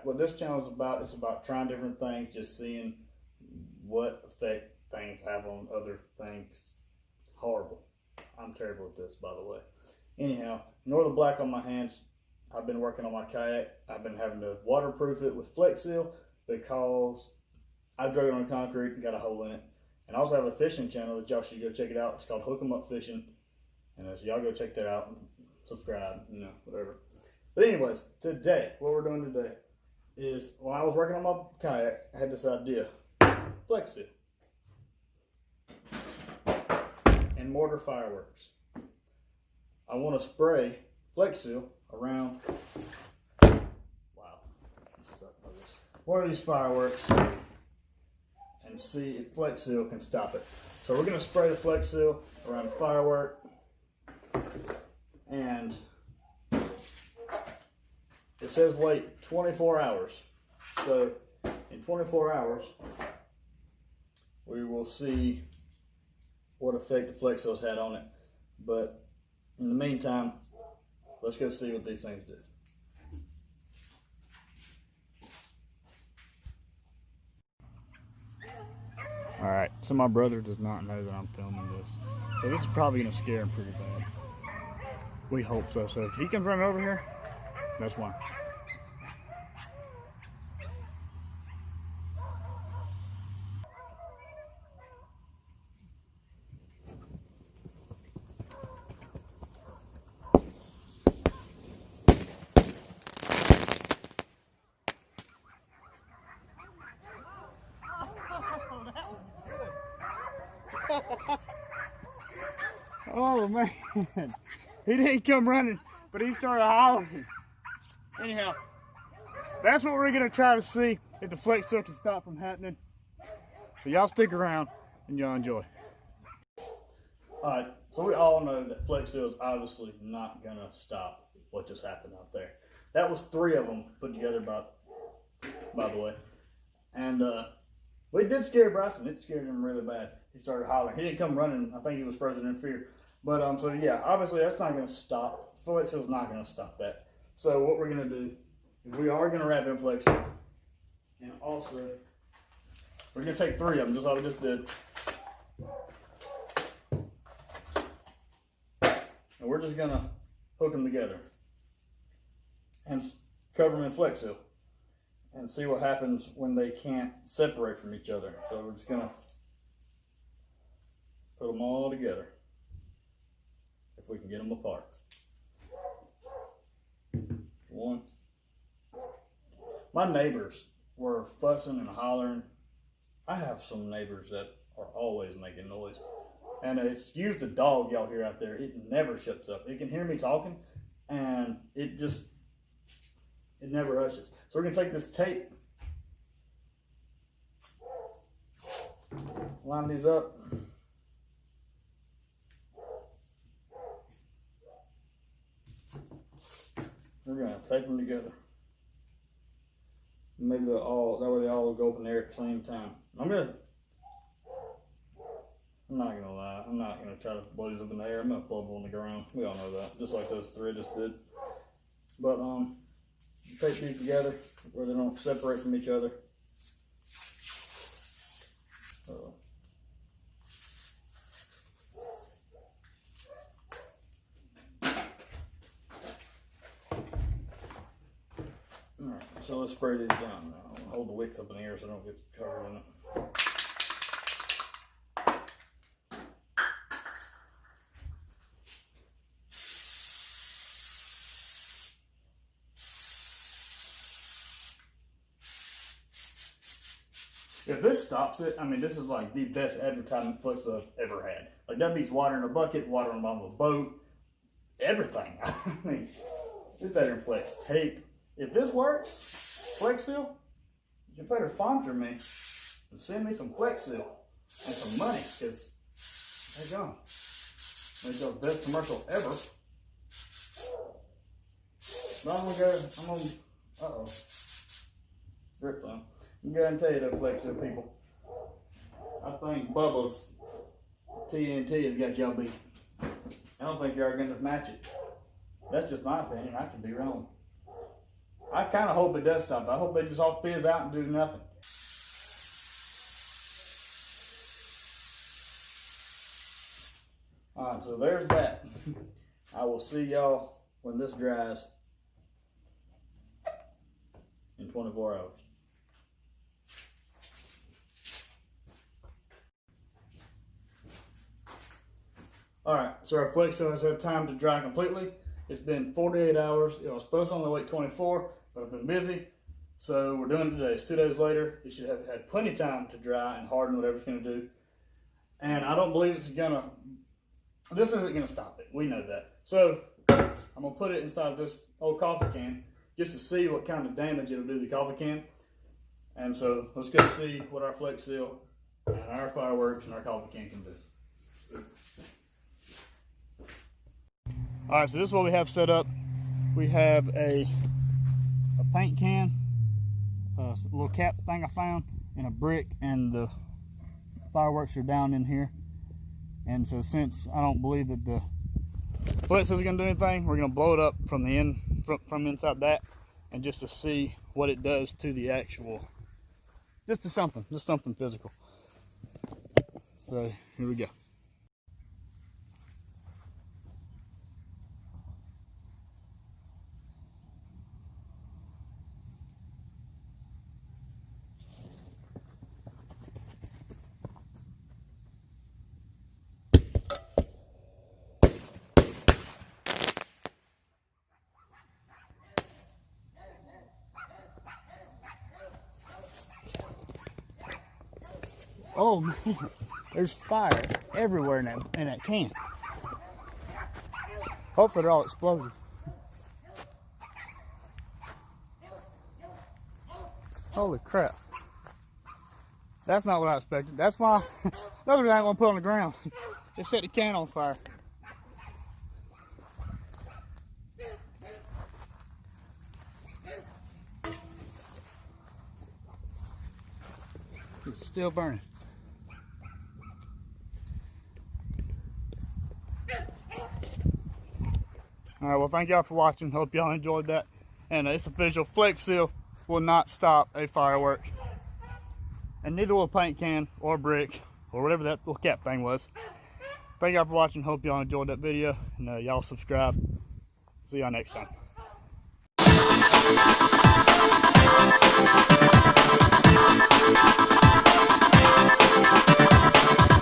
what this channel is about. It's about trying different things, just seeing what effect things have on other things. Horrible. I'm terrible at this, by the way. Anyhow, ignore the black on my hands. I've been working on my kayak. I've been having to waterproof it with Flex Seal because I drug it on concrete and got a hole in it. And I also have a fishing channel that y'all should go check it out. It's called Hook 'em Up Fishing. And so y'all go check that out and subscribe, you know, whatever. But anyways, today, what we're doing today is when I was working on my kayak, I had this idea. Flex Seal. And mortar fireworks. I want to spray Flex Seal around, one of these fireworks and see if Flex Seal can stop it. So we're going to spray the Flex Seal around the firework, and it says wait 24 hours. So in 24 hours, we will see what effect the Flex Seal's had on it. But in the meantime, let's go see what these things do. Alright, so my brother does not know that I'm filming this. So this is probably going to scare him pretty bad. We hope so. So if he comes running over here, that's why. Oh man, he didn't come running, but he started hollering. Anyhow, that's what we're gonna try to see if the Flex Seal can stop from happening. So y'all stick around and y'all enjoy. Alright, so we all know that Flex Seal is obviously not gonna stop what just happened out there. That was 3 of them put together by the way. And we did scare Bryson. It scared him really bad. He started hollering. He didn't come running. I think he was frozen in fear. But so yeah, obviously that's not going to stop. Flex Seal's not going to stop that. So what we're going to do is we are going to wrap in Flex Seal, and also we're going to take 3 of them, just like we just did, and we're just going to hook them together and cover them in Flex Seal and see what happens when they can't separate from each other. So we're just going to put them all together if we can get them apart. 1. My neighbors were fussing and hollering. I have some neighbors that are always making noise. And excuse the dog y'all hear out there. It never shuts up. It can hear me talking and it never hushes. So we're going to take this tape, line these up. We're going to tape them together. Maybe that way they all will go up in there at the same time. I'm not going to lie. I'm not going to try to blow these up in the air. I'm going to blow them on the ground. We all know that. Just like those 3 just did. But tape these together where they don't separate from each other. Alright, so let's spray these down now. I'll hold the wicks up in the air so I don't get covered in it. If this stops it, I mean, this is like the best advertisement Flex Seal I've ever had. Like, that beats water in a bucket, water on the bottom of a boat, everything. I mean, it's better than Flex Tape. If this works, Flex Seal, you better sponsor me and send me some Flex Seal and some money, because there you go. That's the best commercial ever. But uh-oh, drip down. I'm going to tell you though, Flex Seal people, I think Bubba's TNT has got y'all beat. I don't think y'all are going to match it. That's just my opinion. I could be wrong. I kind of hope it does stop. I hope they just all fizz out and do nothing. Alright, so there's that. I will see y'all when this dries in 24 hours. Alright, so our flex seal has had time to dry completely. It's been 48 hours. It was supposed to only wait 24, but I've been busy. So we're doing it today. It's 2 days later. It should have had plenty of time to dry and harden whatever it's going to do. And I don't believe it's going to, this isn't going to stop it. We know that. So I'm going to put it inside of this old coffee can just to see what kind of damage it'll do to the coffee can. And so let's go see what our flex seal and our fireworks and our coffee can do. All right, so this is what we have set up. We have a paint can, a little cap thing I found, and a brick, and the fireworks are down in here. And so since I don't believe that the flex is gonna do anything, we're gonna blow it up from the from inside that, and just to see what it does to the actual, just something physical. So here we go. Oh man, there's fire everywhere in that can. Hopefully they're all explosive. Holy crap. That's not what I expected. That's why another thing I ain't gonna put on the ground. It set the can on fire. It's still burning. All right, well, thank y'all for watching. Hope y'all enjoyed that. And it's official, flex seal will not stop a firework. And neither will a paint can or brick or whatever that little cap thing was. Thank y'all for watching. Hope y'all enjoyed that video. And y'all subscribe. See y'all next time.